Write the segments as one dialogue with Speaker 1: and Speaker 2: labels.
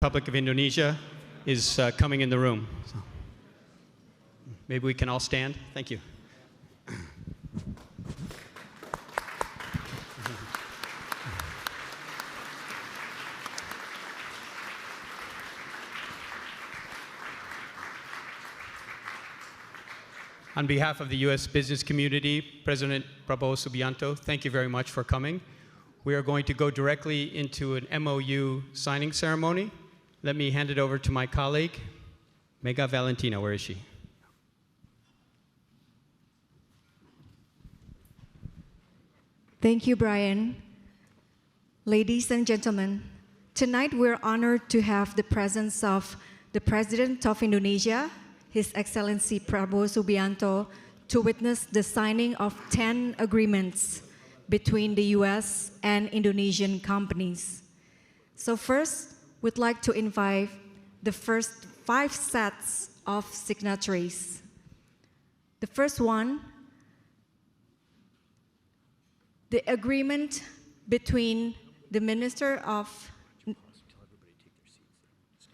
Speaker 1: Republic of Indonesia is coming in the room. So maybe we can all stand. Thank you. On behalf of the U.S. business community, President Prabowo Subianto, thank you very much for coming. We are going to go directly into an MOU signing ceremony. Let me hand it over to my colleague, Mega Valentina. Where is she?
Speaker 2: Thank you, Brian. Ladies and gentlemen, tonight we're honored to have the presence of the President of Indonesia, His Excellency Prabowo Subianto, to witness the signing of 10 agreements between the US and Indonesian companies. So first, we'd like to invite the first 5 sets of signatories. The first one, the agreement between the Minister of...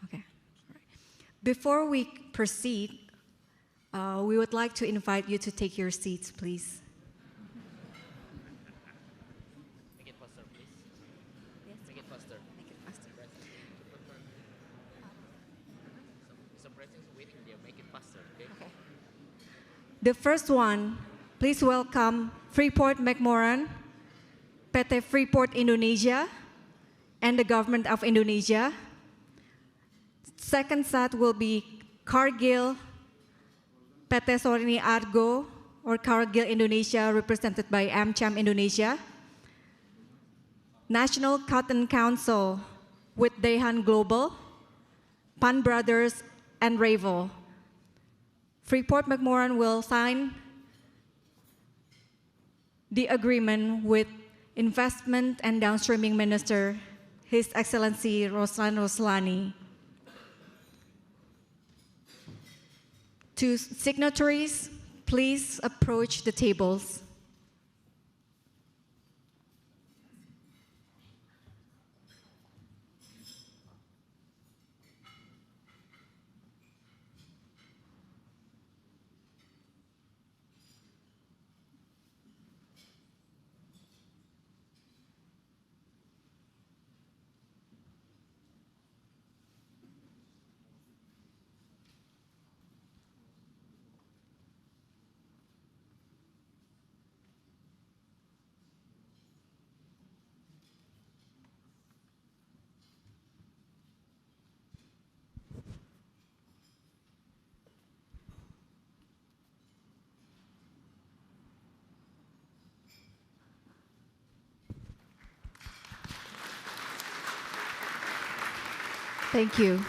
Speaker 2: Okay. Before we proceed, we would like to invite you to take your seats, please.
Speaker 3: Make it faster, please. Yes. Make it faster.
Speaker 2: Make it faster.
Speaker 3: Some presidents waiting there. Make it faster, okay?
Speaker 2: The first one, please welcome Freeport-McMoRan, PT Freeport Indonesia, and the government of Indonesia. Second set will be Cargill, PT Sorini Argo, or Cargill Indonesia, represented by AmCham Indonesia. National Cotton Council with Daehan Global, Pan Brothers, and Revo. Freeport-McMoRan will sign the agreement with Investment and Downstreaming Minister, His Excellency Roslan Roslani. To signatories, please approach the tables. Thank you.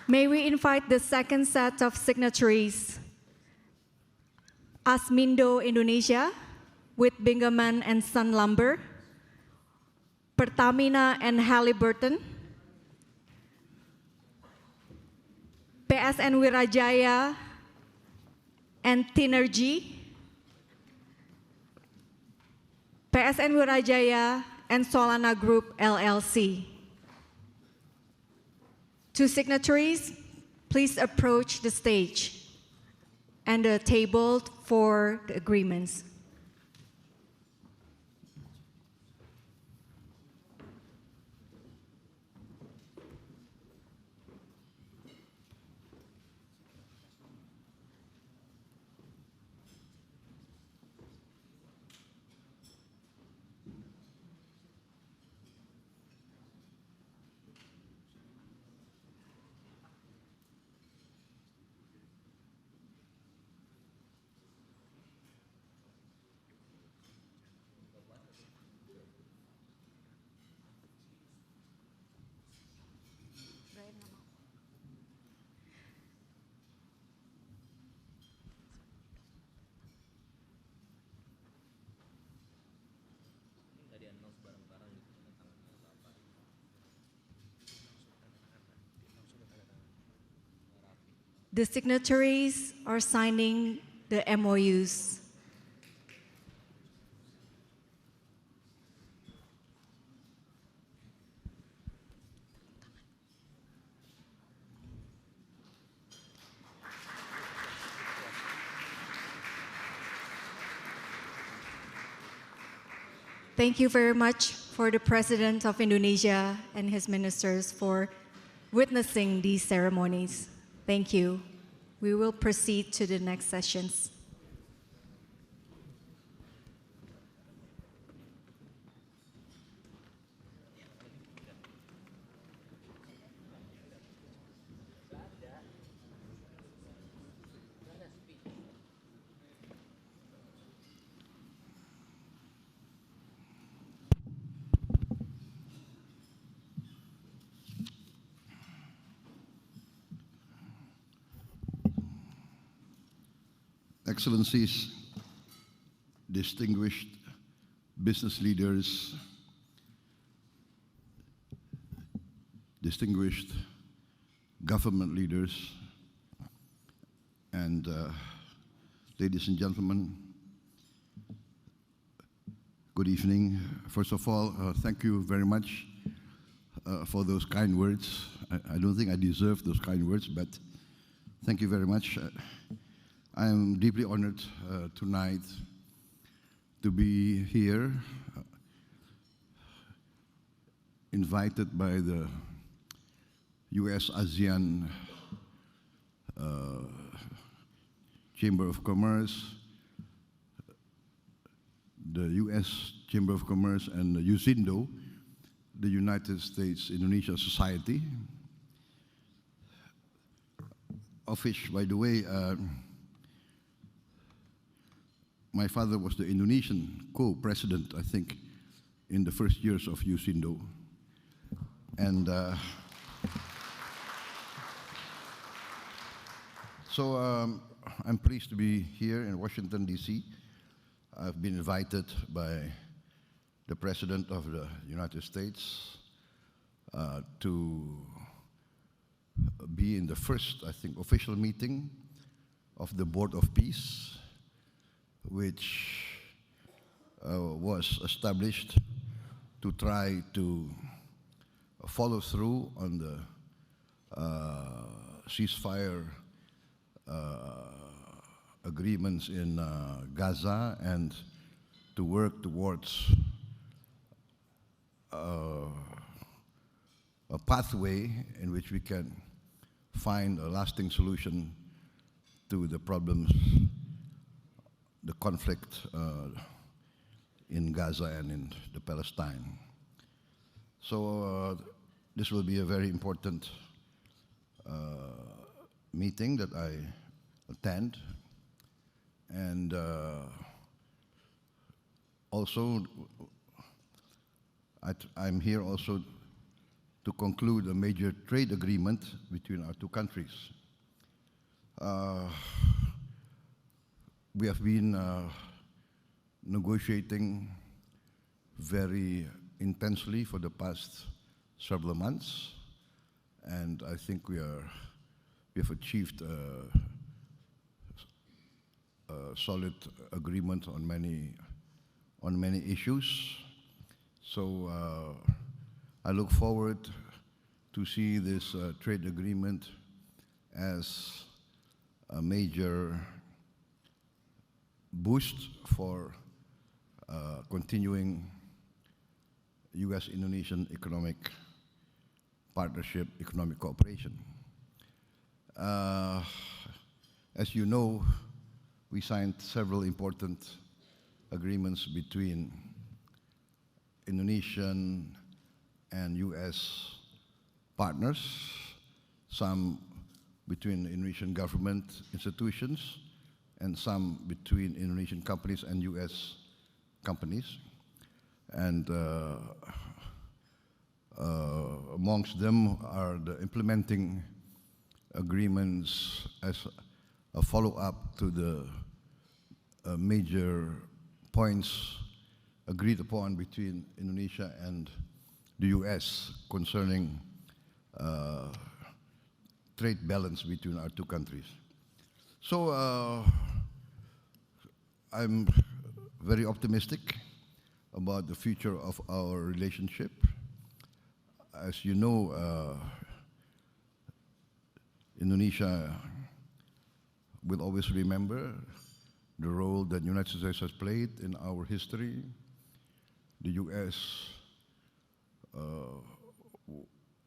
Speaker 2: May we invite the second set of signatories, Asmindo Indonesia with Bingaman and Sun Lumber, Pertamina and Halliburton, PSN Wirajaya and Tinergy, PSN Wirajaya and Solana Group LLC. Two signatories, please approach the stage and the table for the agreements. The signatories are signing the MOUs. Thank you very much for the President of Indonesia and his ministers for witnessing these ceremonies. Thank you. We will proceed to the next sessions.
Speaker 4: Excellencies, distinguished business leaders, distinguished government leaders, and ladies and gentlemen, good evening. First of all, thank you very much for those kind words. I don't think I deserve those kind words, but thank you very much. I am deeply honored tonight to be here, invited by the US-ASEAN Chamber of Commerce, the US Chamber of Commerce, and the USINDO, the United States-Indonesia Society, of which, by the way, my father was the Indonesian co-president, I think, in the first years of USINDO. And so I'm pleased to be here in Washington, D.C. I've been invited by the President of the United States to be in the first, I think, official meeting of the Board of Peace, which was established to try to follow through on the ceasefire agreements in Gaza and to work towards a pathway in which we can find a lasting solution to the problems, the conflict in Gaza and in the Palestine. So this will be a very important meeting that I attend, and also I'm here also to conclude a major trade agreement between our two countries. We have been negotiating very intensely for the past several months, and I think we have achieved a solid agreement on many issues. So I look forward to see this trade agreement as a major boost for continuing US-Indonesian economic partnership, economic cooperation. As you know, we signed several important agreements between Indonesian and US partners, some between the Indonesian government institutions, and some between Indonesian companies and US companies. And amongst them are the implementing agreements as a follow-up to the major points agreed upon between Indonesia and the US concerning trade balance between our two countries. So I'm very optimistic about the future of our relationship. As you know, Indonesia will always remember the role that the United States has played in our history. the U.S.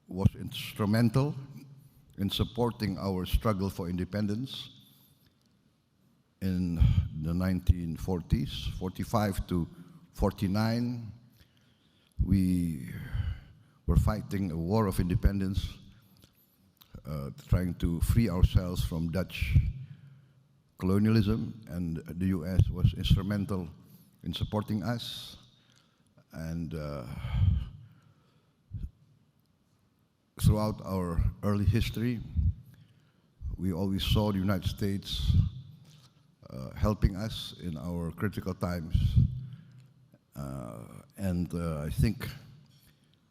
Speaker 4: Was instrumental in supporting our struggle for independence in the 1940s, 45 to 49. We were fighting a war of independence, trying to free ourselves from Dutch colonialism, and the U.S. was instrumental in supporting us. And throughout our early history, we always saw the United States helping us in our critical times. And I think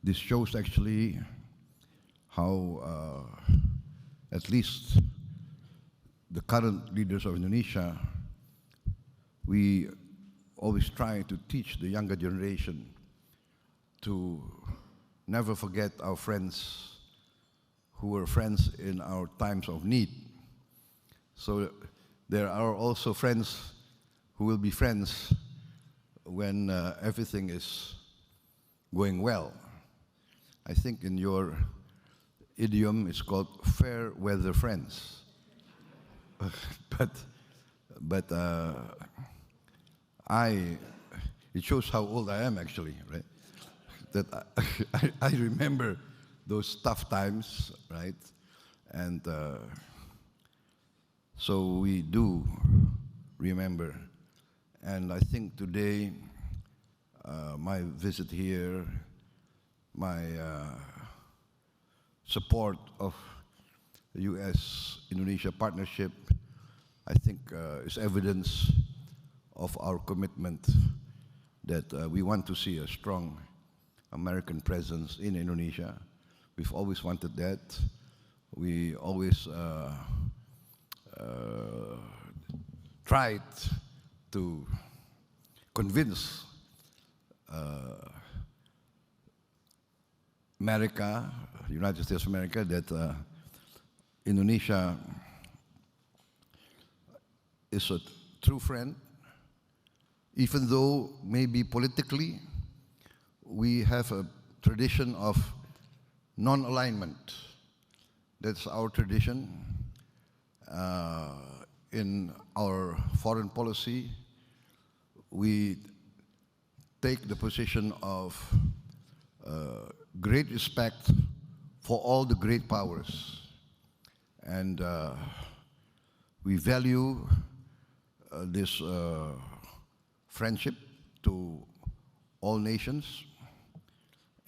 Speaker 4: this shows actually how at least the current leaders of Indonesia, we always try to teach the younger generation to never forget our friends who were friends in our times of need. So there are also friends who will be friends when everything is going well. I think in your idiom it's called fair weather friends. but it shows how old I am actually, right? That I remember those tough times, right? And so we do remember. And I think today, my visit here, my support of the U.S.-Indonesia partnership, I think is evidence of our commitment that we want to see a strong American presence in Indonesia. We've always wanted that. We always tried to convince America, United States of America, that Indonesia is a true friend, even though maybe politically we have a tradition of non-alignment. That's our tradition. In our foreign policy, we take the position of great respect for all the great powers. And we value this friendship to all nations.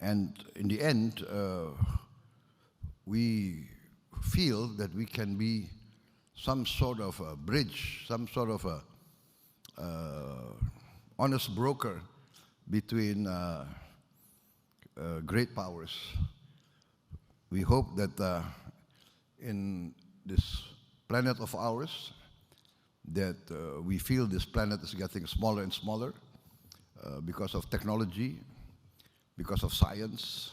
Speaker 4: And in the end, we feel that we can be some sort of a bridge, some sort of a honest broker between great powers. We hope that in this planet of ours, that we feel this planet is getting smaller and smaller because of technology, because of science.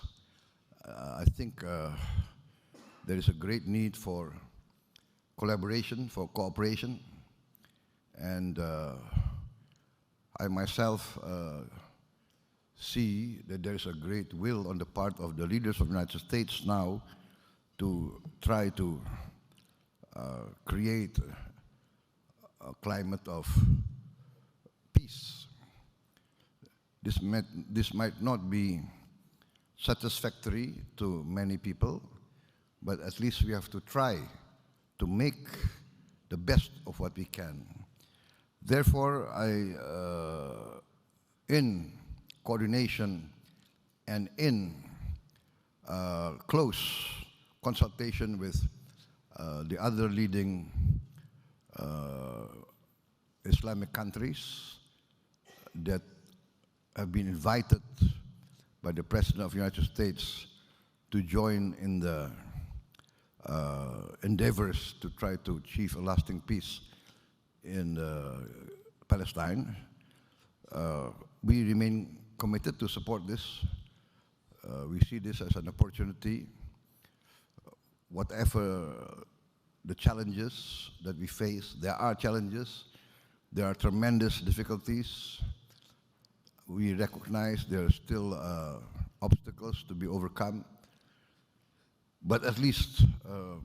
Speaker 4: I think there is a great need for collaboration, for cooperation, and I myself see that there is a great will on the part of the leaders of the United States now to try to create a climate of peace. This might not be satisfactory to many people, but at least we have to try to make the best of what we can. Therefore, in coordination and in close consultation with the other leading Islamic countries that have been invited by the President of the United States to join in the endeavors to try to achieve a lasting peace in Palestine. We remain committed to support this. We see this as an opportunity. Whatever the challenges that we face, there are challenges, there are tremendous difficulties, we recognize there are still obstacles to be overcome. But at least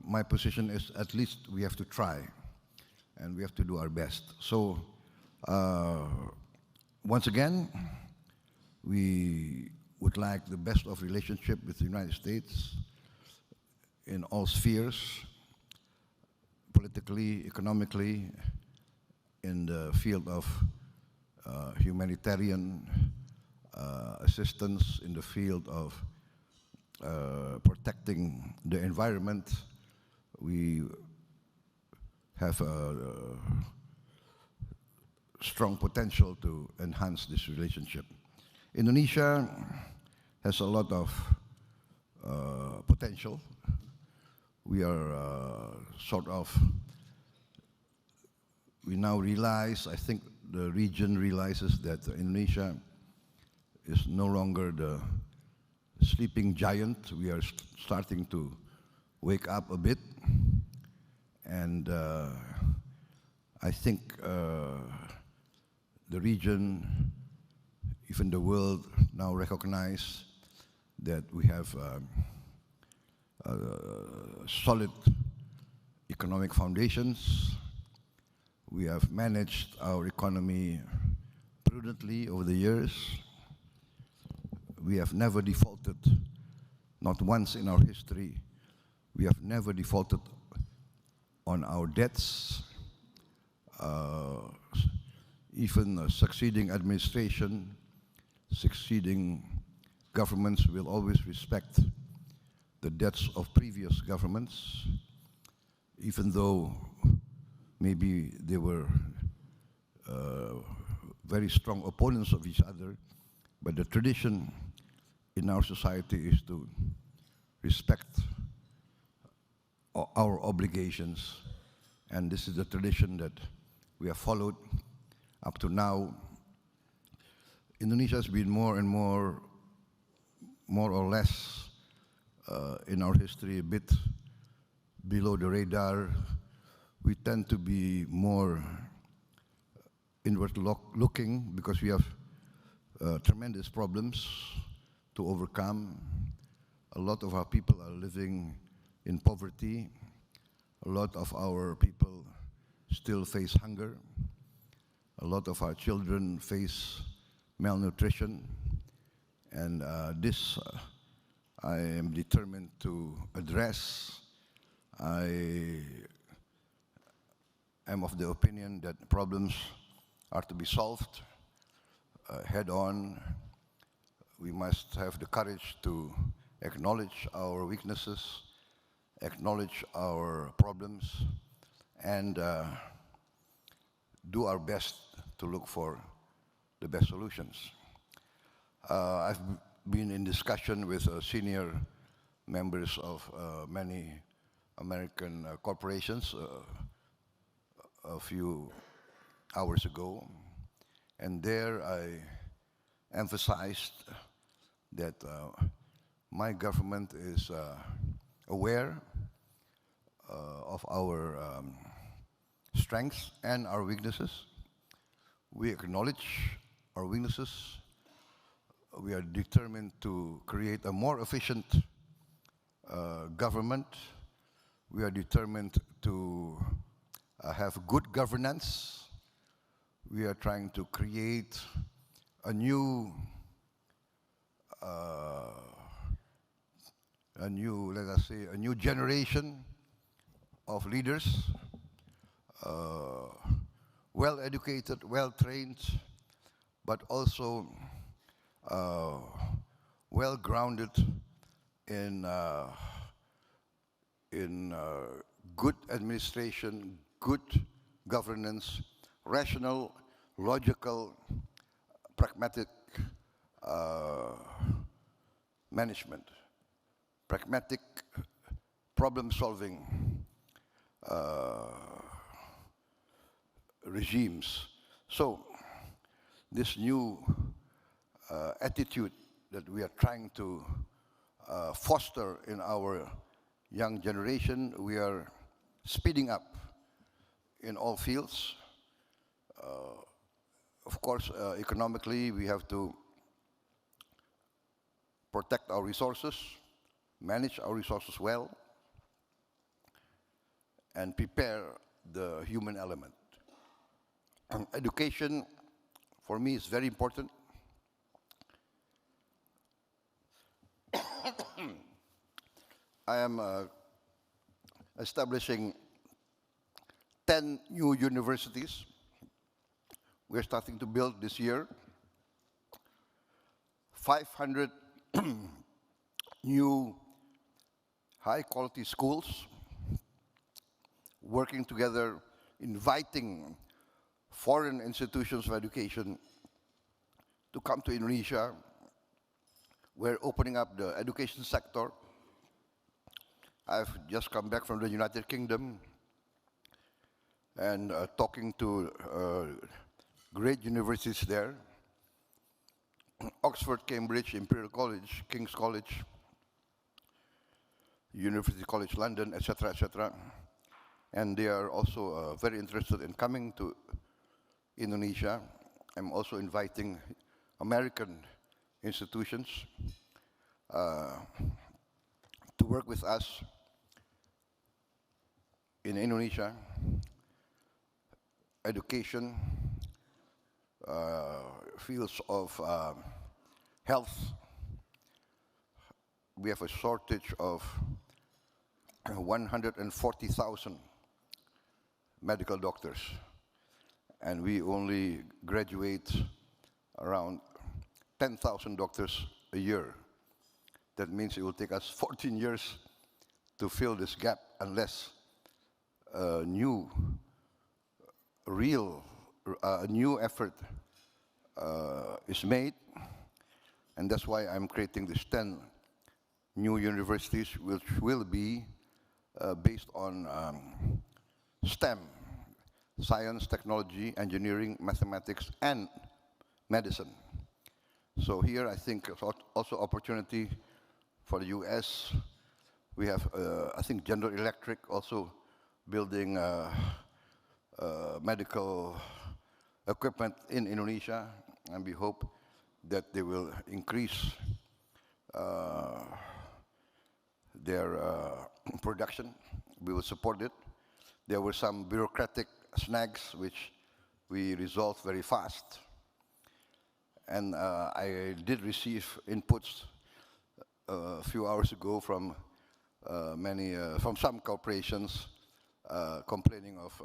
Speaker 4: my position is at least we have to try and we have to do our best. So once again, we would like the best of relationship with the United States in all spheres, politically, economically, in the field of humanitarian assistance, in the field of protecting the environment. We have a strong potential to enhance this relationship. Indonesia has a lot of potential. We are we now realize, I think the region realizes that Indonesia is no longer the sleeping giant. We are starting to wake up a bit. And I think the region, even the world, now recognize that we have solid economic foundations. We have managed our economy prudently over the years. We have never defaulted, not once in our history. We have never defaulted on our debts. Even succeeding administration, succeeding governments will always respect the debts of previous governments, even though maybe they were very strong opponents of each other. But the tradition in our society is to respect our obligations, and this is the tradition that we have followed up to now. Indonesia has been more and more or less in our history a bit below the radar. We tend to be more inward looking because we have tremendous problems to overcome. A lot of our people are living in poverty. A lot of our people still face hunger. A lot of our children face malnutrition. And this I am determined to address. I am of the opinion that problems are to be solved head on. We must have the courage to acknowledge our weaknesses, acknowledge our problems, and do our best to look for the best solutions. I've been in discussion with senior members of many American corporations a few hours ago, and there I emphasized that my government is aware of our strengths and our weaknesses. We acknowledge our weaknesses. We are determined to create a more efficient government. We are determined to have good governance. We are trying to create a new, let us say, a new generation of leaders, well-educated, well-trained, but also well-grounded in good administration, good governance, rational, logical, pragmatic management, pragmatic problem-solving regimes. So this new attitude that we are trying to foster in our young generation, we are speeding up in all fields. Of course, economically, we have to protect our resources, manage our resources well, and prepare the human element. Education, for me, is very important. I am establishing 10 new universities. We're starting to build this year 500 new high-quality schools, working together, inviting foreign institutions of education to come to Indonesia. We're opening up the education sector. I've just come back from the United Kingdom and talking to great universities there. Oxford, Cambridge, Imperial College, King's College, University College London, etc., etc. And they are also very interested in coming to Indonesia. I'm also inviting American institutions to work with us in Indonesia. Education, fields of health. We have a shortage of 140,000 medical doctors, and we only graduate around 10,000 doctors a year. That means it will take us 14 years to fill this gap unless a new effort is made. And that's why I'm creating these 10 new universities, which will be based on STEM, science, technology, engineering, mathematics, and medicine. So here I think also opportunity for the US. We have, I think, General Electric also building medical equipment in Indonesia, and we hope that they will increase their production. We will support it. There were some bureaucratic snags which we resolved very fast. And I did receive inputs a few hours ago from from some corporations complaining of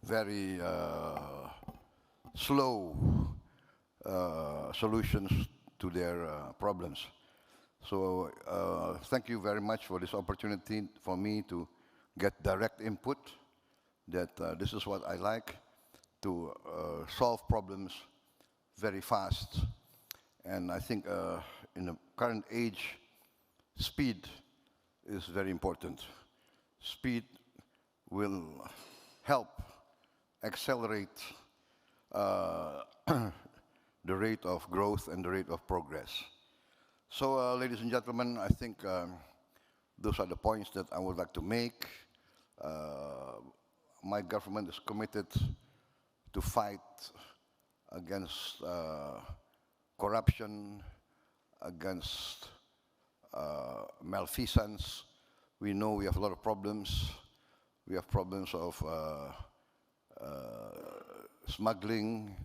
Speaker 4: very slow solutions to their problems. So thank you very much for this opportunity for me to get direct input that this is what I like, to solve problems very fast. And I think in the current age, speed is very important. Speed will help accelerate the rate of growth and the rate of progress. So, ladies and gentlemen, I think those are the points that I would like to make. My government is committed to fight against corruption, against malfeasance. We know we have a lot of problems. We have problems of smuggling,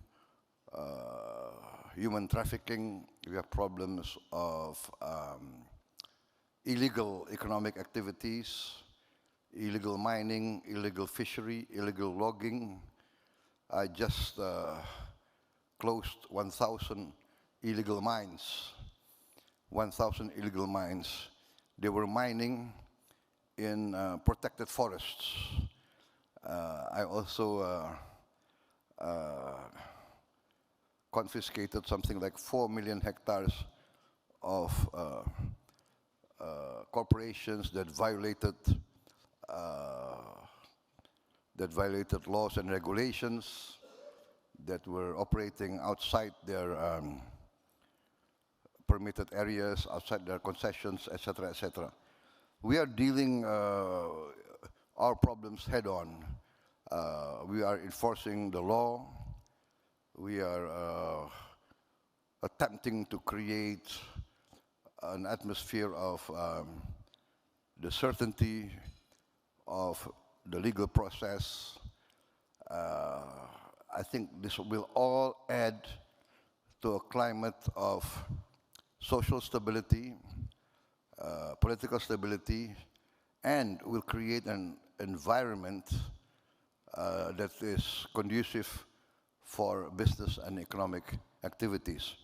Speaker 4: human trafficking. We have problems of illegal economic activities, illegal mining, illegal fishery, illegal logging. I just closed 1,000 illegal mines. 1,000 illegal mines. They were mining in protected forests. I also confiscated something like 4 million hectares of corporations that violated laws and regulations, that were operating outside their permitted areas, outside their concessions, etc., etc. We are dealing our problems head on. We are enforcing the law. We are attempting to create an atmosphere of the certainty of the legal process. I think this will all add to a climate of social stability, political stability, and will create an environment that is conducive for business and economic activities.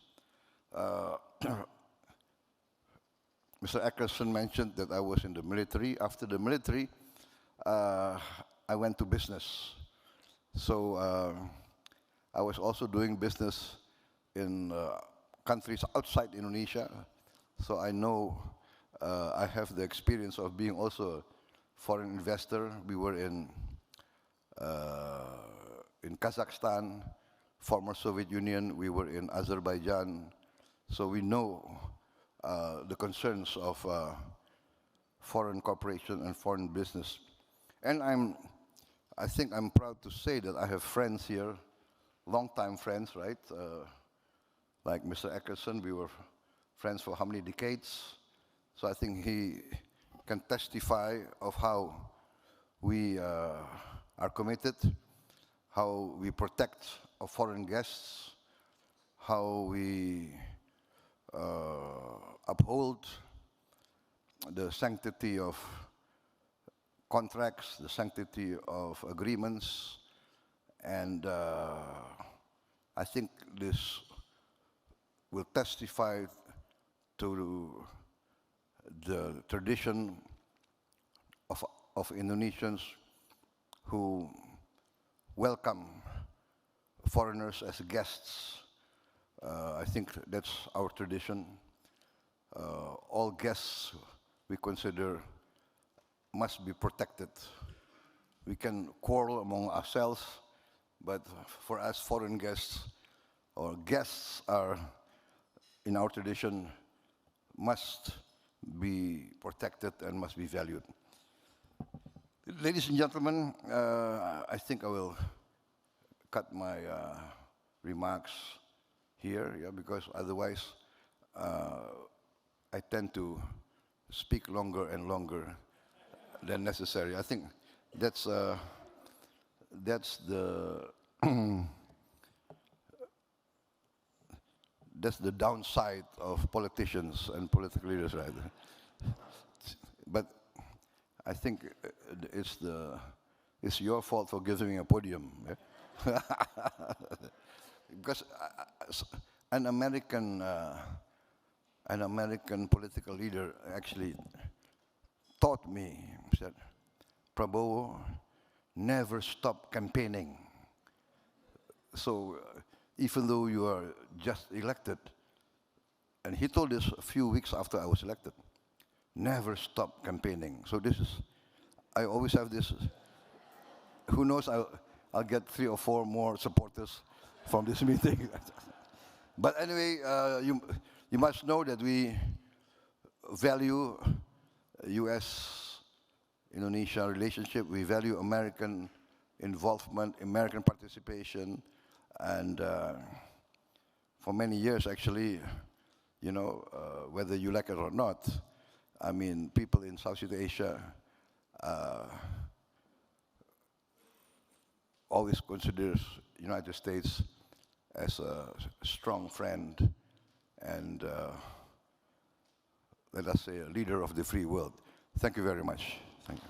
Speaker 4: Mr. Ackerson mentioned that I was in the military. After the military, I went to business. So I was also doing business in countries outside Indonesia. So I know, I have the experience of being also a foreign investor. We were in Kazakhstan, former Soviet Union. We were in Azerbaijan. So we know the concerns of foreign corporation and foreign business. And I think I'm proud to say that I have friends here, longtime friends, right? Like Mr. Ackerson, we were friends for how many decades? So I think he can testify of how we are committed, how we protect our foreign guests, how we uphold the sanctity of contracts, the sanctity of agreements, and I think this will testify to the tradition of Indonesians who welcome foreigners as guests. I think that's our tradition. All guests we consider must be protected. We can quarrel among ourselves, but for us foreign guests, or guests are, in our tradition, must be protected and must be valued. Ladies and gentlemen, I think I will cut my remarks here, yeah, because otherwise I tend to speak longer and longer than necessary. I think that's the that's the downside of politicians and political leaders, right? But I think it's your fault for giving me a podium. Yeah? Because an American political leader actually taught me, said, Prabowo, never stop campaigning. So even though you are just elected, and he told this a few weeks after I was elected, never stop campaigning. So this is, I always have this, who knows, I'll get 3 or 4 more supporters from this meeting. But anyway, you must know that we value US-Indonesia relationship. We value American involvement, American participation, and for many years, actually, you know, whether you like it or not, I mean, people in Southeast Asia always considers United States as a strong friend and, let us say, a leader of the free world. Thank you very much. Thank you.